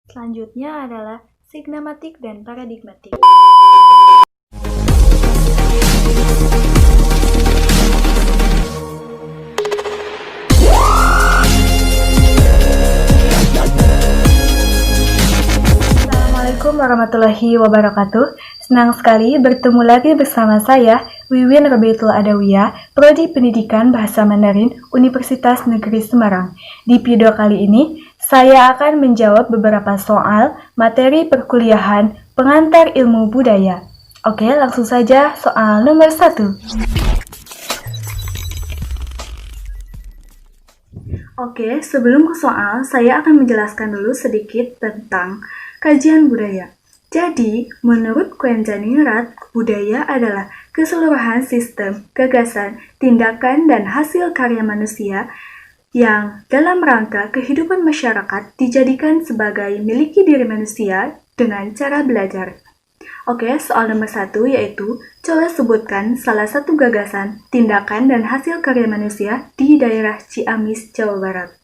Selanjutnya adalah signematik dan paradigmatik. Assalamualaikum warahmatullahi wabarakatuh. Senang sekali bertemu lagi bersama saya, Wiwin Rebaitul Adawiyah, Prodi Pendidikan Bahasa Mandarin, Universitas Negeri Semarang. Di video kali ini, saya akan menjawab beberapa soal materi perkuliahan pengantar ilmu budaya. Oke, langsung saja soal nomor 1. Oke, sebelum ke soal, saya akan menjelaskan dulu sedikit tentang kajian budaya. Jadi, menurut Quentin-Rat, budaya adalah keseluruhan sistem, gagasan, tindakan, dan hasil karya manusia yang dalam rangka kehidupan masyarakat dijadikan sebagai miliki diri manusia dengan cara belajar. Oke, soal nomor 1 yaitu, coba sebutkan salah satu gagasan, tindakan, dan hasil karya manusia di daerah Ciamis, Jawa Barat.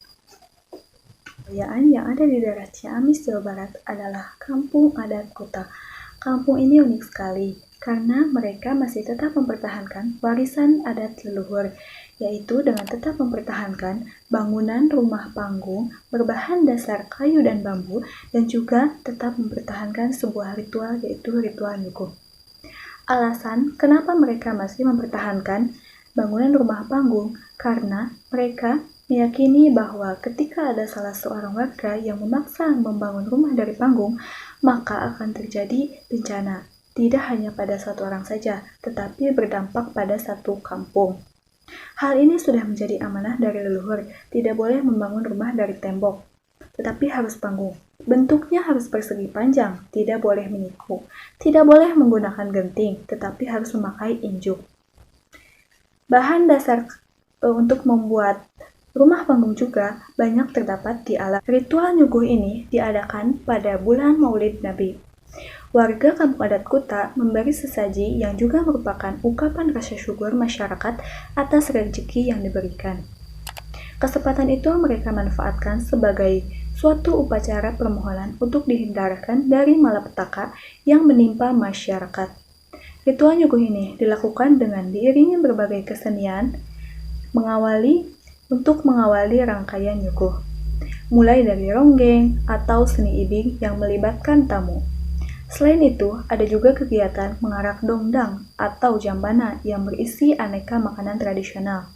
Kebudayaan yang ada di daerah Ciamis, Jawa Barat adalah Kampung Adat Kuta. Kampung ini unik sekali karena mereka masih tetap mempertahankan warisan adat leluhur, yaitu dengan tetap mempertahankan bangunan rumah panggung berbahan dasar kayu dan bambu, dan juga tetap mempertahankan sebuah ritual, yaitu ritual nyuguh. Alasan kenapa mereka masih mempertahankan bangunan rumah panggung karena mereka meyakini bahwa ketika ada salah seorang warga yang memaksa membangun rumah dari panggung, maka akan terjadi bencana. Tidak hanya pada satu orang saja, tetapi berdampak pada satu kampung. Hal ini sudah menjadi amanah dari leluhur, tidak boleh membangun rumah dari tembok, tetapi harus panggung. Bentuknya harus persegi panjang, tidak boleh menyuku, tidak boleh menggunakan genting, tetapi harus memakai injuk. Bahan dasar untuk membuat rumah panggung juga banyak terdapat di alam. Ritual nyuguh ini diadakan pada bulan Maulid Nabi. Warga Kampung Adat Kuta memberi sesaji yang juga merupakan ungkapan rasa syukur masyarakat atas rezeki yang diberikan. Kesempatan itu mereka manfaatkan sebagai suatu upacara permohonan untuk dihindarkan dari malapetaka yang menimpa masyarakat. Ritual nyuguh ini dilakukan dengan diiringi berbagai kesenian untuk mengawali rangkaian nyuguh, mulai dari ronggeng atau seni ibing yang melibatkan tamu. Selain itu, ada juga kegiatan mengarak dongdang atau jambana yang berisi aneka makanan tradisional.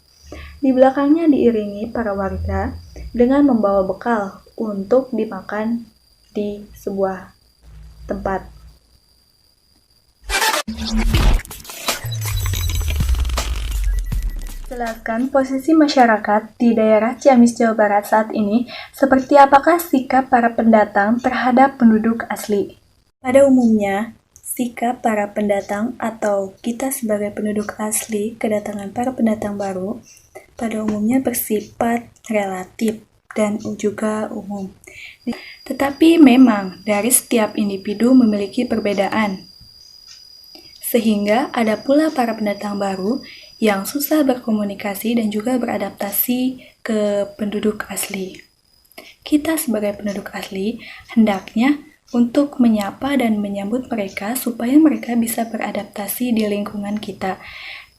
Di belakangnya diiringi para warga dengan membawa bekal untuk dimakan di sebuah tempat. Jelaskan posisi masyarakat di daerah Ciamis, Jawa Barat saat ini, seperti apakah sikap para pendatang terhadap penduduk asli. Pada umumnya, sikap para pendatang atau kita sebagai penduduk asli kedatangan para pendatang baru pada umumnya bersifat relatif dan juga umum. Tetapi memang dari setiap individu memiliki perbedaan, sehingga ada pula para pendatang baru yang susah berkomunikasi dan juga beradaptasi ke penduduk asli. Kita sebagai penduduk asli hendaknya untuk menyapa dan menyambut mereka supaya mereka bisa beradaptasi di lingkungan kita.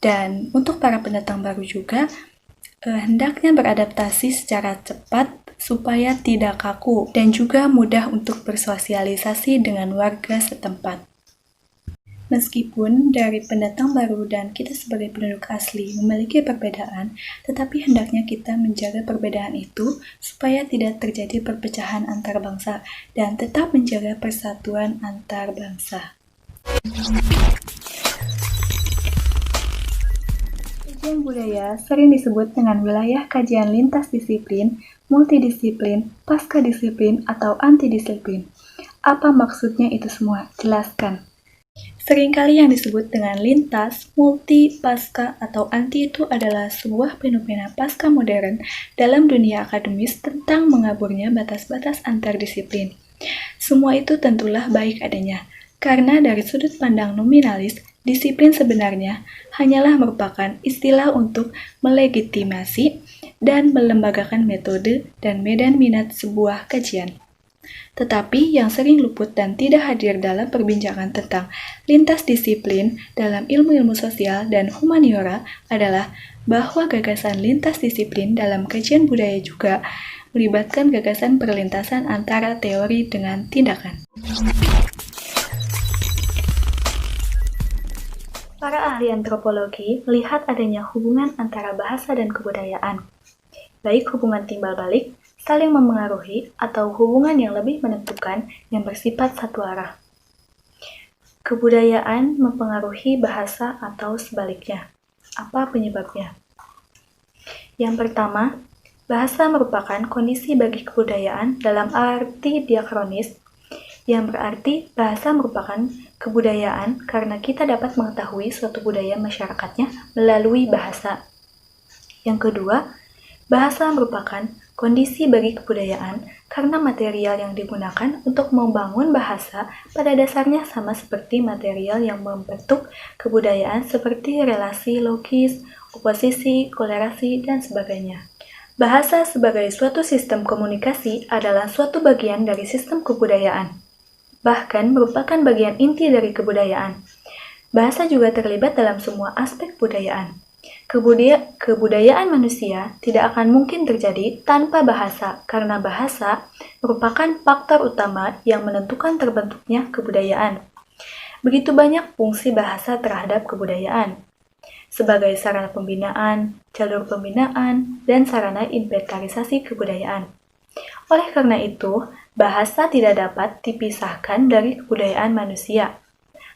Dan untuk para pendatang baru juga hendaknya beradaptasi secara cepat supaya tidak kaku dan juga mudah untuk bersosialisasi dengan warga setempat. Meskipun dari pendatang baru dan kita sebagai penduduk asli memiliki perbedaan, tetapi hendaknya kita menjaga perbedaan itu supaya tidak terjadi perpecahan antar bangsa dan tetap menjaga persatuan antar bangsa. Kajian budaya sering disebut dengan wilayah kajian lintas disiplin, multidisiplin, pasca-disiplin, atau antidisiplin. Apa maksudnya itu semua? Jelaskan. Seringkali yang disebut dengan lintas, multi, pasca, atau anti itu adalah sebuah fenomena pasca modern dalam dunia akademis tentang mengaburnya batas-batas antar disiplin. Semua itu tentulah baik adanya, karena dari sudut pandang nominalis, disiplin sebenarnya hanyalah merupakan istilah untuk melegitimasi dan melembagakan metode dan medan minat sebuah kajian. Tetapi yang sering luput dan tidak hadir dalam perbincangan tentang lintas disiplin dalam ilmu-ilmu sosial dan humaniora adalah bahwa gagasan lintas disiplin dalam kajian budaya juga melibatkan gagasan perlintasan antara teori dengan tindakan. Para ahli antropologi melihat adanya hubungan antara bahasa dan kebudayaan, baik hubungan timbal balik, saling memengaruhi, atau hubungan yang lebih menentukan yang bersifat satu arah. Kebudayaan mempengaruhi bahasa atau sebaliknya. Apa penyebabnya? Yang pertama, bahasa merupakan kondisi bagi kebudayaan dalam arti diakronis, yang berarti bahasa merupakan kebudayaan karena kita dapat mengetahui suatu budaya masyarakatnya melalui bahasa. Yang kedua, bahasa merupakan kondisi bagi kebudayaan karena material yang digunakan untuk membangun bahasa pada dasarnya sama seperti material yang membentuk kebudayaan seperti relasi logis, oposisi, kolerasi, dan sebagainya. Bahasa sebagai suatu sistem komunikasi adalah suatu bagian dari sistem kebudayaan, bahkan merupakan bagian inti dari kebudayaan. Bahasa juga terlibat dalam semua aspek budayaan. Kebudayaan manusia tidak akan mungkin terjadi tanpa bahasa, karena bahasa merupakan faktor utama yang menentukan terbentuknya kebudayaan. Begitu banyak fungsi bahasa terhadap kebudayaan, sebagai sarana pembinaan, jalur pembinaan, dan sarana inventarisasi kebudayaan. Oleh karena itu, bahasa tidak dapat dipisahkan dari kebudayaan manusia,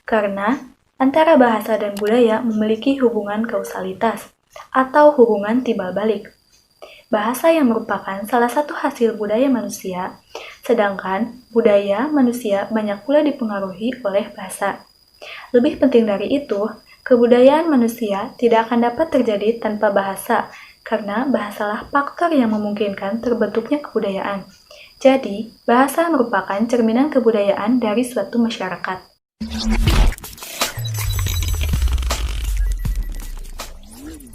karena antara bahasa dan budaya memiliki hubungan kausalitas atau hubungan timbal balik. Bahasa yang merupakan salah satu hasil budaya manusia, sedangkan budaya manusia banyak pula dipengaruhi oleh bahasa. Lebih penting dari itu, kebudayaan manusia tidak akan dapat terjadi tanpa bahasa, karena bahasalah faktor yang memungkinkan terbentuknya kebudayaan. Jadi, bahasa merupakan cerminan kebudayaan dari suatu masyarakat.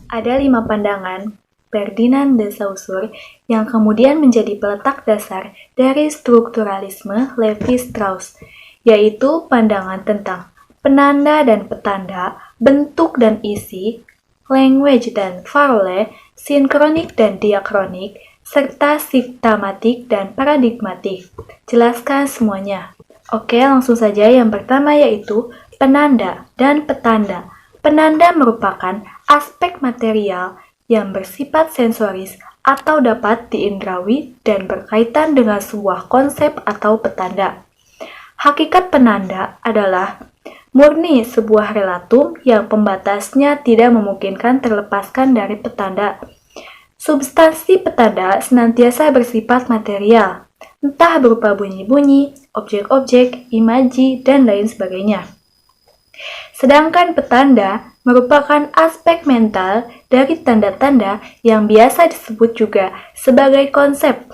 Ada 5 pandangan Ferdinand de Saussure yang kemudian menjadi peletak dasar dari strukturalisme Levi-Strauss, yaitu pandangan tentang penanda dan petanda, bentuk dan isi, language dan parole, sinkronik dan diakronik, serta siktamatik dan paradigmatik. Jelaskan semuanya. Oke, langsung saja yang pertama yaitu penanda dan petanda. Penanda merupakan aspek material yang bersifat sensoris atau dapat diindrawi dan berkaitan dengan sebuah konsep atau petanda. Hakikat penanda adalah murni sebuah relatum yang pembatasnya tidak memungkinkan terlepaskan dari petanda. Substansi petanda senantiasa bersifat material, entah berupa bunyi-bunyi, objek-objek, imaji, dan lain sebagainya. Sedangkan petanda merupakan aspek mental dari tanda-tanda yang biasa disebut juga sebagai konsep.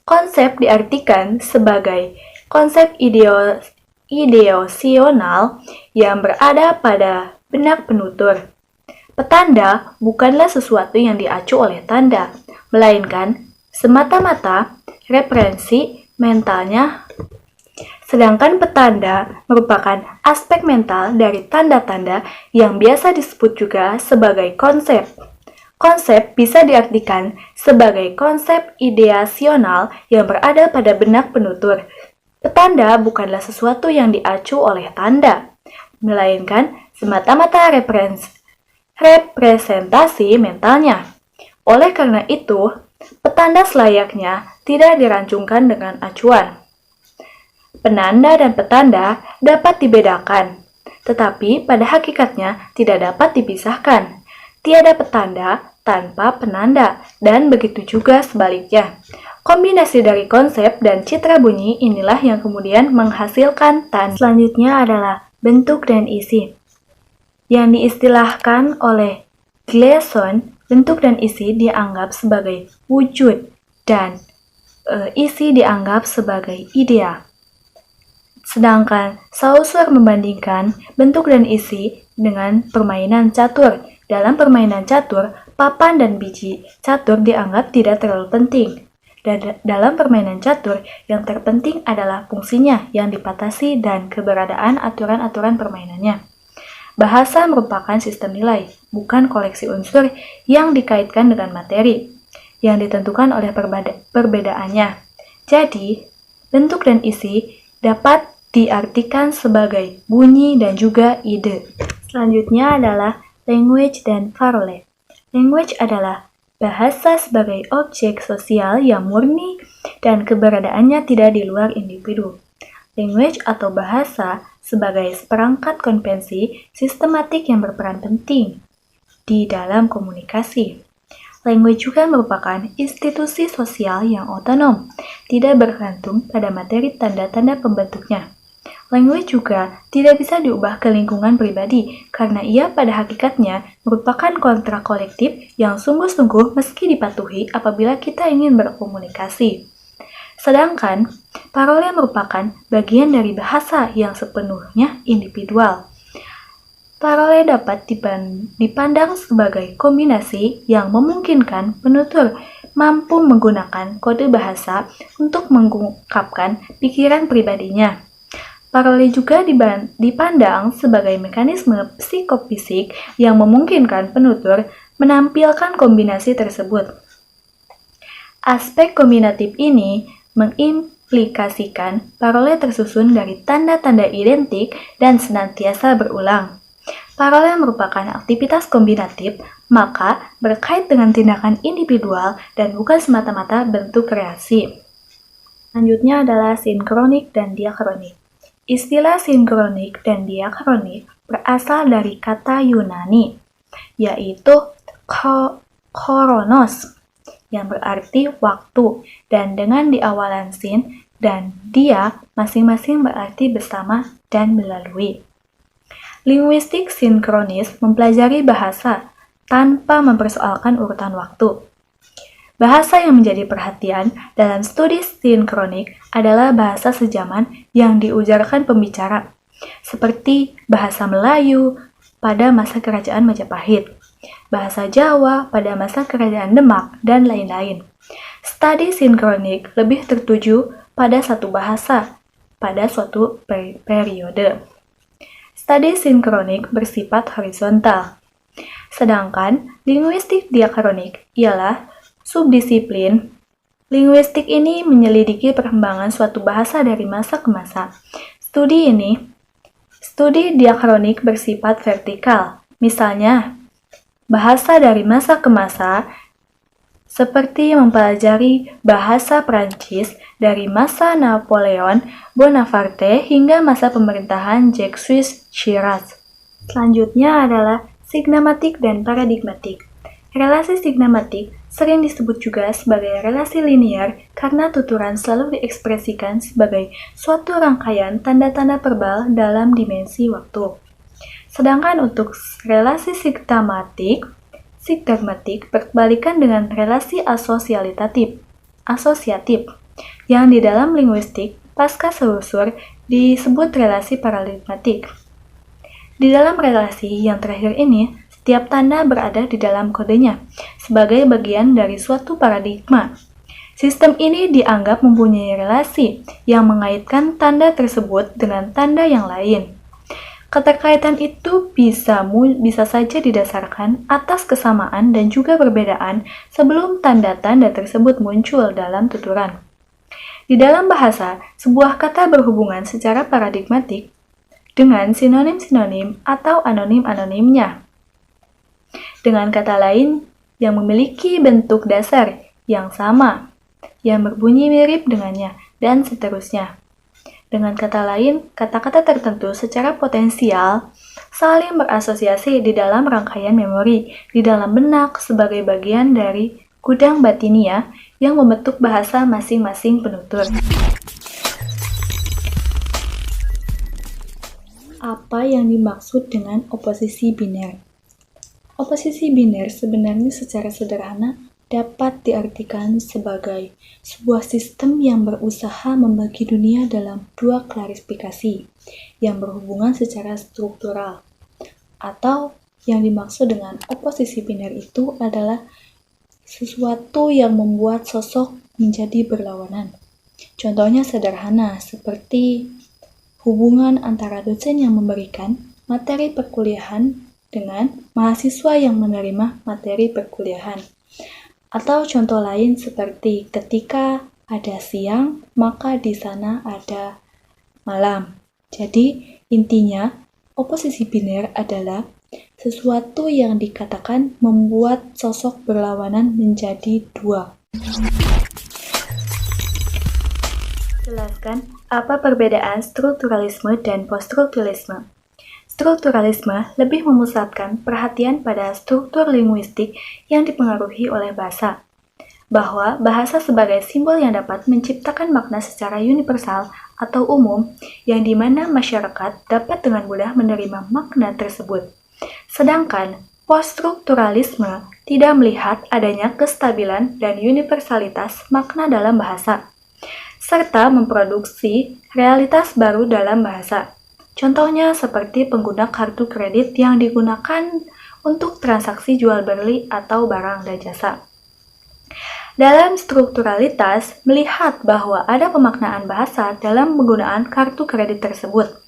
Konsep diartikan sebagai konsep ideasional yang berada pada benak penutur. Petanda bukanlah sesuatu yang diacu oleh tanda, melainkan semata-mata referensi mentalnya. Sedangkan petanda merupakan aspek mental dari tanda-tanda yang biasa disebut juga sebagai konsep. Konsep bisa diartikan sebagai konsep ideasional yang berada pada benak penutur. Petanda bukanlah sesuatu yang diacu oleh tanda, melainkan semata-mata representasi mentalnya. Oleh karena itu, petanda selayaknya tidak dirancungkan dengan acuan. Penanda dan petanda dapat dibedakan, tetapi pada hakikatnya tidak dapat dipisahkan. Tiada petanda tanpa penanda, dan begitu juga sebaliknya. Kombinasi dari konsep dan citra bunyi inilah yang kemudian menghasilkan tanda. Selanjutnya adalah bentuk dan isi. Yang diistilahkan oleh Gleason, bentuk dan isi dianggap sebagai wujud dan isi dianggap sebagai idea. Sedangkan Saussure membandingkan bentuk dan isi dengan permainan catur. Dalam permainan catur, papan dan biji catur dianggap tidak terlalu penting. Dalam permainan catur, yang terpenting adalah fungsinya yang dipatasi dan keberadaan aturan-aturan permainannya. Bahasa merupakan sistem nilai, bukan koleksi unsur yang dikaitkan dengan materi, yang ditentukan oleh perbedaannya. Jadi, bentuk dan isi dapat diartikan sebagai bunyi dan juga ide. Selanjutnya adalah language dan parole. Language adalah bahasa sebagai objek sosial yang murni dan keberadaannya tidak di luar individu. Language atau bahasa sebagai seperangkat konvensi sistematik yang berperan penting di dalam komunikasi. Language juga merupakan institusi sosial yang otonom, tidak bergantung pada materi tanda-tanda pembentuknya. Language juga tidak bisa diubah ke lingkungan pribadi, karena ia pada hakikatnya merupakan kontrak kolektif yang sungguh-sungguh meski dipatuhi apabila kita ingin berkomunikasi. Sedangkan, parole merupakan bagian dari bahasa yang sepenuhnya individual. Parole dapat dipandang sebagai kombinasi yang memungkinkan penutur mampu menggunakan kode bahasa untuk mengungkapkan pikiran pribadinya. Parole juga dipandang sebagai mekanisme psikofisik yang memungkinkan penutur menampilkan kombinasi tersebut. Aspek kombinatif ini mengimplikasikan parole tersusun dari tanda-tanda identik dan senantiasa berulang. Parole merupakan aktivitas kombinatif, maka berkait dengan tindakan individual dan bukan semata-mata bentuk kreasi. Selanjutnya adalah sinkronik dan diakronik. Istilah sinkronik dan diakronik berasal dari kata Yunani, yaitu chronos, yang berarti waktu, dan dengan diawalan sin dan dia masing-masing berarti bersama dan melalui. Linguistik sinkronis mempelajari bahasa tanpa mempersoalkan urutan waktu. Bahasa yang menjadi perhatian dalam studi sinkronik adalah bahasa sejaman yang diujarkan pembicara, seperti bahasa Melayu pada masa kerajaan Majapahit, bahasa Jawa pada masa kerajaan Demak, dan lain-lain. Studi sinkronik lebih tertuju pada satu bahasa pada suatu periode. Studi sinkronik bersifat horizontal. Sedangkan linguistik diakronik ialah subdisiplin. Linguistik ini menyelidiki perkembangan suatu bahasa dari masa ke masa. Studi diakronik bersifat vertikal. Misalnya, bahasa dari masa ke masa, seperti mempelajari bahasa Prancis dari masa Napoleon Bonaparte hingga masa pemerintahan Jacques Chirac. Selanjutnya adalah signematik dan paradigmatik. Relasi signematik sering disebut juga sebagai relasi linear karena tuturan selalu diekspresikan sebagai suatu rangkaian tanda-tanda verbal dalam dimensi waktu. Sedangkan untuk relasi sigmatik berkebalikan dengan relasi asosiatif, yang di dalam linguistik pasca selusur disebut relasi paradigmatik. Di dalam relasi yang terakhir ini, setiap tanda berada di dalam kodenya sebagai bagian dari suatu paradigma. Sistem ini dianggap mempunyai relasi yang mengaitkan tanda tersebut dengan tanda yang lain. Keterkaitan itu bisa saja didasarkan atas kesamaan dan juga perbedaan sebelum tanda-tanda tersebut muncul dalam tuturan. Di dalam bahasa, sebuah kata berhubungan secara paradigmatik dengan sinonim-sinonim atau anonim-anonimnya, dengan kata lain yang memiliki bentuk dasar yang sama, yang berbunyi mirip dengannya, dan seterusnya. Dengan kata lain, kata-kata tertentu secara potensial saling berasosiasi di dalam rangkaian memori, di dalam benak sebagai bagian dari gudang batinia yang membentuk bahasa masing-masing penutur. Apa yang dimaksud dengan oposisi biner? Oposisi biner sebenarnya secara sederhana dapat diartikan sebagai sebuah sistem yang berusaha membagi dunia dalam dua klasifikasi yang berhubungan secara struktural. Atau yang dimaksud dengan oposisi biner itu adalah sesuatu yang membuat sosok menjadi berlawanan. Contohnya sederhana, seperti hubungan antara dosen yang memberikan materi perkuliahan dengan mahasiswa yang menerima materi perkuliahan. Atau contoh lain seperti ketika ada siang, maka di sana ada malam. Jadi, intinya, oposisi biner adalah sesuatu yang dikatakan membuat sosok berlawanan menjadi dua. Jelaskan apa perbedaan strukturalisme dan poststrukturalisme. Strukturalisme lebih memusatkan perhatian pada struktur linguistik yang dipengaruhi oleh bahasa, bahwa bahasa sebagai simbol yang dapat menciptakan makna secara universal atau umum, yang dimana masyarakat dapat dengan mudah menerima makna tersebut. Sedangkan poststrukturalisme tidak melihat adanya kestabilan dan universalitas makna dalam bahasa, serta memproduksi realitas baru dalam bahasa. Contohnya seperti pengguna kartu kredit yang digunakan untuk transaksi jual beli atau barang dan jasa. Dalam strukturalitas, melihat bahwa ada pemaknaan bahasa dalam penggunaan kartu kredit tersebut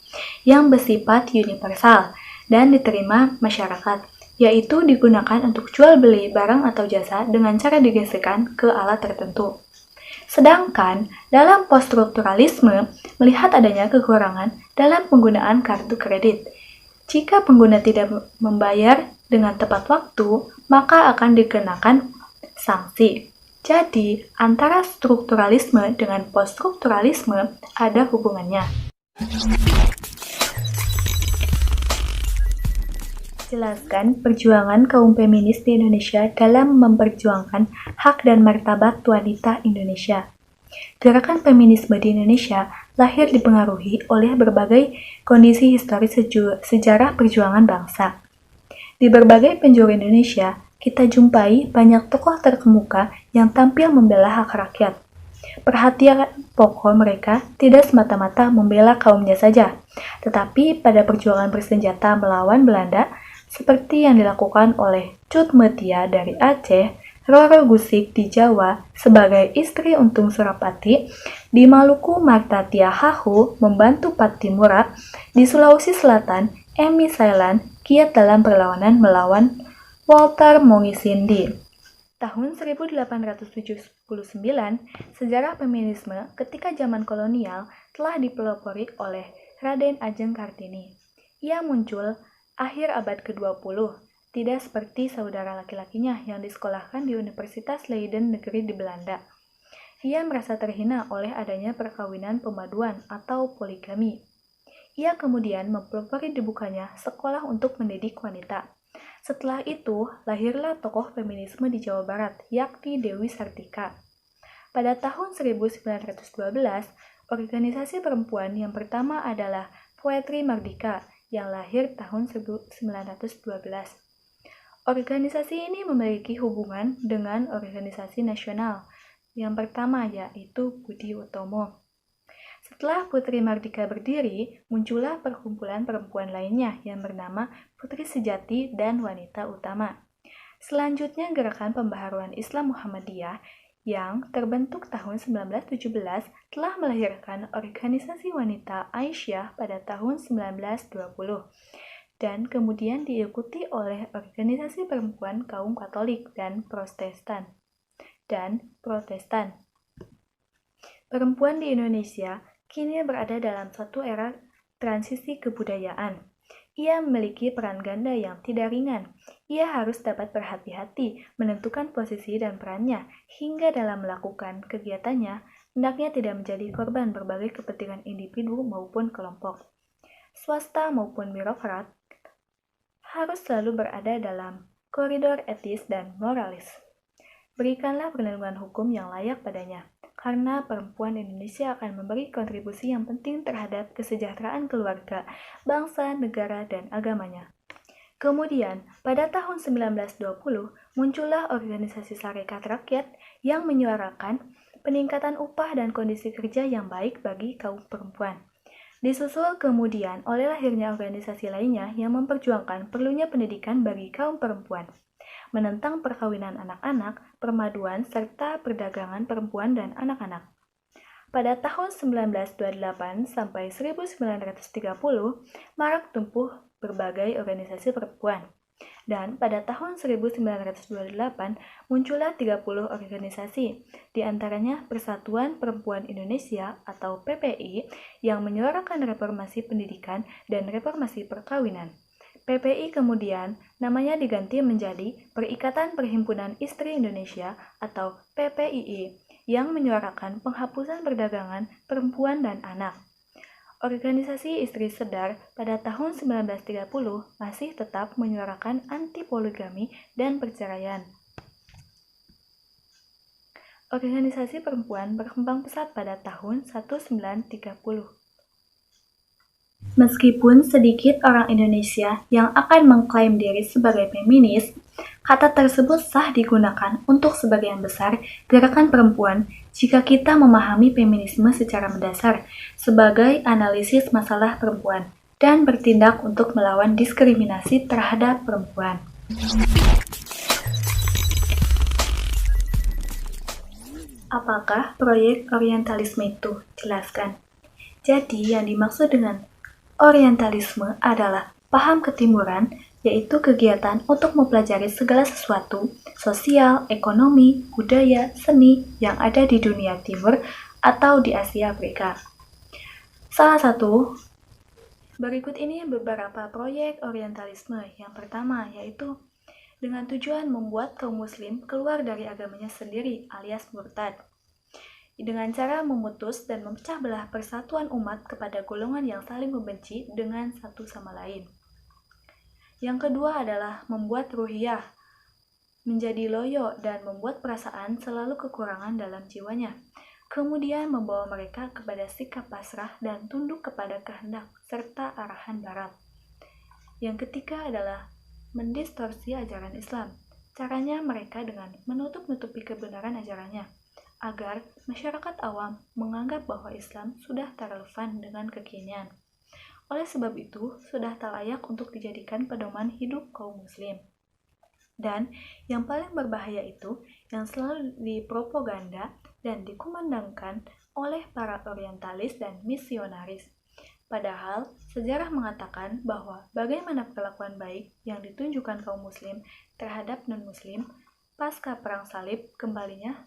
yang bersifat universal dan diterima masyarakat, yaitu digunakan untuk jual beli barang atau jasa dengan cara digeserkan ke alat tertentu. Sedangkan dalam poststrukturalisme melihat adanya kekurangan dalam penggunaan kartu kredit. Jika pengguna tidak membayar dengan tepat waktu, maka akan dikenakan sanksi. Jadi, antara strukturalisme dengan poststrukturalisme ada hubungannya. Jelaskan perjuangan kaum feminis di Indonesia dalam memperjuangkan hak dan martabat wanita Indonesia. Gerakan feminisme di Indonesia lahir dipengaruhi oleh berbagai kondisi historis sejarah perjuangan bangsa. Di berbagai penjuru Indonesia, kita jumpai banyak tokoh terkemuka yang tampil membela hak rakyat. Perhatian pokok mereka tidak semata-mata membela kaumnya saja, tetapi pada perjuangan bersenjata melawan Belanda, seperti yang dilakukan oleh Cut Mutia dari Aceh, Roro Gusik di Jawa sebagai istri Untung Surapati, di Maluku Marta Tiahahu membantu Patimura, di Sulawesi Selatan Emi Sailan giat dalam perlawanan melawan Walter Mongisindi. Tahun 1879, sejarah feminisme ketika zaman kolonial telah dipelopori oleh Raden Ajeng Kartini. Ia muncul akhir abad ke-20, tidak seperti saudara laki-lakinya yang disekolahkan di Universitas Leiden Negeri di Belanda. Ia merasa terhina oleh adanya perkawinan pemaduan atau poligami. Ia kemudian mempelopori dibukanya sekolah untuk mendidik wanita. Setelah itu, lahirlah tokoh feminisme di Jawa Barat, yakni Dewi Sartika. Pada tahun 1912, organisasi perempuan yang pertama adalah Poetri Mardika, yang lahir tahun 1912. Organisasi ini memiliki hubungan dengan organisasi nasional yang pertama, yaitu Budi Utomo. Setelah Putri Mardika berdiri, muncullah perkumpulan perempuan lainnya yang bernama Putri Sejati dan Wanita Utama. Selanjutnya, gerakan pembaharuan Islam Muhammadiyah yang terbentuk tahun 1917 telah melahirkan organisasi wanita Aisyah pada tahun 1920 dan kemudian diikuti oleh organisasi perempuan kaum Katolik dan Protestan. Perempuan di Indonesia kini berada dalam suatu era transisi kebudayaan. Ia memiliki peran ganda yang tidak ringan. Ia harus dapat berhati-hati menentukan posisi dan perannya, hingga dalam melakukan kegiatannya, hendaknya tidak menjadi korban berbagai kepentingan individu maupun kelompok. Swasta maupun birokrat harus selalu berada dalam koridor etis dan moralis. Berikanlah perlindungan hukum yang layak padanya, karena perempuan Indonesia akan memberi kontribusi yang penting terhadap kesejahteraan keluarga, bangsa, negara, dan agamanya. Kemudian, pada tahun 1920, muncullah organisasi Sarekat Rakyat yang menyuarakan peningkatan upah dan kondisi kerja yang baik bagi kaum perempuan. Disusul kemudian oleh lahirnya organisasi lainnya yang memperjuangkan perlunya pendidikan bagi kaum perempuan. menentang perkawinan anak-anak, permaduan, serta perdagangan perempuan dan anak-anak. Pada tahun 1928 sampai 1930, marak tumbuh berbagai organisasi perempuan. Dan pada tahun 1928 muncullah 30 organisasi, di antaranya Persatuan Perempuan Indonesia atau PPI yang menyuarakan reformasi pendidikan dan reformasi perkawinan. PPI kemudian namanya diganti menjadi Perikatan Perhimpunan Istri Indonesia atau PPII yang menyuarakan penghapusan perdagangan perempuan dan anak. Organisasi Istri Sedar pada tahun 1930 masih tetap menyuarakan anti-poligami dan perceraian. Organisasi perempuan berkembang pesat pada tahun 1930. Meskipun sedikit orang Indonesia yang akan mengklaim diri sebagai feminis, kata tersebut sah digunakan untuk sebagian besar gerakan perempuan jika kita memahami feminisme secara mendasar sebagai analisis masalah perempuan dan bertindak untuk melawan diskriminasi terhadap perempuan. Apakah proyek orientalisme itu? Jelaskan. Jadi yang dimaksud dengan orientalisme adalah paham ketimuran, yaitu kegiatan untuk mempelajari segala sesuatu, sosial, ekonomi, budaya, seni yang ada di dunia timur atau di Asia Afrika. Salah satu, berikut ini beberapa proyek orientalisme. Yang pertama yaitu dengan tujuan membuat kaum muslim keluar dari agamanya sendiri alias murtad, dengan cara memutus dan memecah belah persatuan umat kepada golongan yang saling membenci dengan satu sama lain. Yang kedua adalah membuat ruhiyah menjadi loyo dan membuat perasaan selalu kekurangan dalam jiwanya. Kemudian membawa mereka kepada sikap pasrah dan tunduk kepada kehendak serta arahan barat. Yang ketiga adalah mendistorsi ajaran Islam. Caranya mereka dengan menutup-nutupi kebenaran ajarannya, agar masyarakat awam menganggap bahwa Islam sudah tak relevan dengan kekinian. Oleh sebab itu, sudah tak layak untuk dijadikan pedoman hidup kaum muslim. Dan yang paling berbahaya itu, yang selalu dipropaganda dan dikumandangkan oleh para orientalis dan misionaris. Padahal, sejarah mengatakan bahwa bagaimana perlakuan baik yang ditunjukkan kaum muslim terhadap non-muslim pasca Perang Salib kembalinya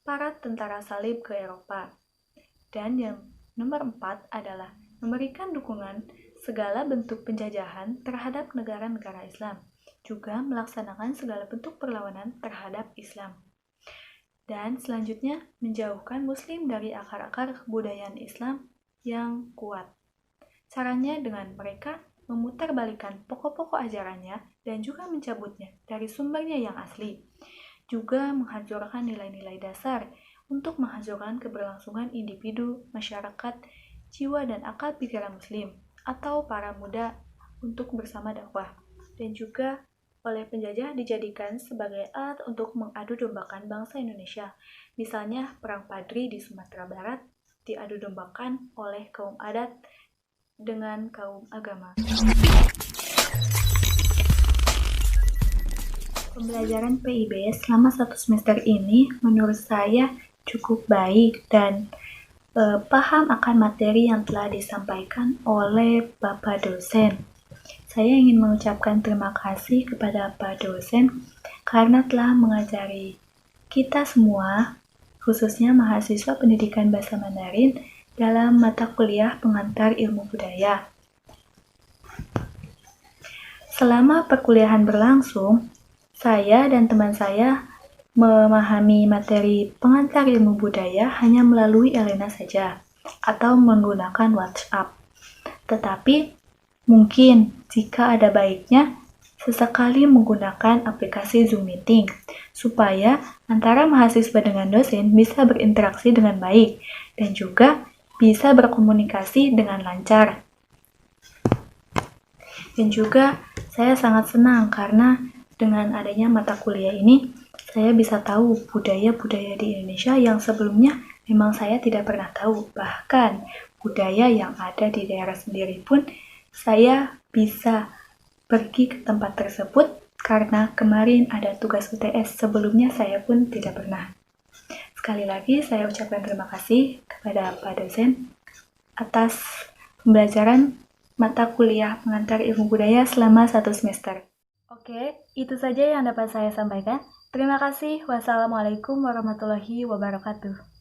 para tentara salib ke Eropa. Dan yang nomor 4 adalah memberikan dukungan segala bentuk penjajahan terhadap negara-negara Islam, juga melaksanakan segala bentuk perlawanan terhadap Islam. Dan selanjutnya, menjauhkan Muslim dari akar-akar kebudayaan Islam yang kuat. Caranya dengan mereka memutarbalikkan pokok-pokok ajarannya dan juga mencabutnya dari sumbernya yang asli. Juga menghancurkan nilai-nilai dasar untuk menghancurkan keberlangsungan individu, masyarakat, jiwa dan akal pikiran muslim atau para muda untuk bersama dakwah, dan juga oleh penjajah dijadikan sebagai alat untuk mengadu dombakan bangsa Indonesia. Misalnya Perang Padri di Sumatera Barat diadu dombakan oleh kaum adat dengan kaum agama. Pembelajaran PIB selama 1 semester ini menurut saya cukup baik dan paham akan materi yang telah disampaikan oleh Bapak dosen. Saya ingin mengucapkan terima kasih kepada Pak dosen karena telah mengajari kita semua, khususnya mahasiswa pendidikan bahasa Mandarin, dalam mata kuliah pengantar ilmu budaya. Selama perkuliahan berlangsung, saya dan teman saya memahami materi pengantar ilmu budaya hanya melalui Elena saja, atau menggunakan WhatsApp. Tetapi, mungkin jika ada baiknya, sesekali menggunakan aplikasi Zoom Meeting, supaya antara mahasiswa dengan dosen bisa berinteraksi dengan baik, dan juga bisa berkomunikasi dengan lancar. Dan juga, saya sangat senang karena dengan adanya mata kuliah ini, saya bisa tahu budaya-budaya di Indonesia yang sebelumnya memang saya tidak pernah tahu. Bahkan budaya yang ada di daerah sendiri pun saya bisa pergi ke tempat tersebut karena kemarin ada tugas UTS, sebelumnya saya pun tidak pernah. Sekali lagi saya ucapkan terima kasih kepada Pak dosen atas pembelajaran mata kuliah pengantar ilmu budaya selama 1 semester. Oke, itu saja yang dapat saya sampaikan. Terima kasih. Wassalamualaikum warahmatullahi wabarakatuh.